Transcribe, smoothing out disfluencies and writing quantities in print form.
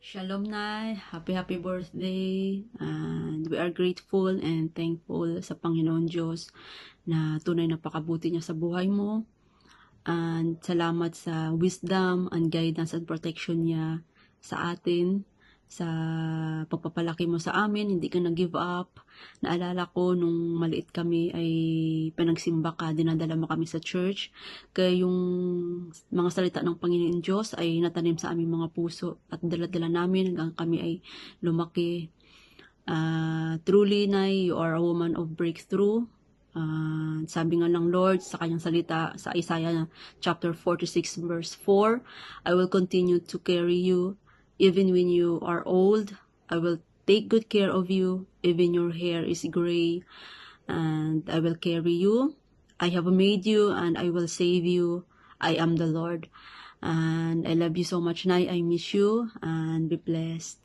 Shalom, Nay. Happy birthday. And we are grateful and thankful sa Panginoon Diyos na tunay na pakabuti niya sa buhay mo. And salamat sa wisdom and guidance and protection niya sa atin, sa pagpapalaki mo sa amin, hindi ka nag-give up. Naalala ko nung maliit kami ay pinagsimba ka, dinadala mo kami sa church. Kaya yung mga salita ng Panginoon Diyos ay natanim sa aming mga puso at dala-dala namin hanggang kami ay lumaki. Truly, Nay, you are a woman of breakthrough. Sabi nga ng Lord sa kanyang salita sa Isaiah chapter 46 verse 4, I will continue to carry you even when you are old. I will take good care of you even your hair is gray, and I will carry you. I have made you and I will save you. I am the Lord. And I love you so much, Nay. I miss you and be blessed.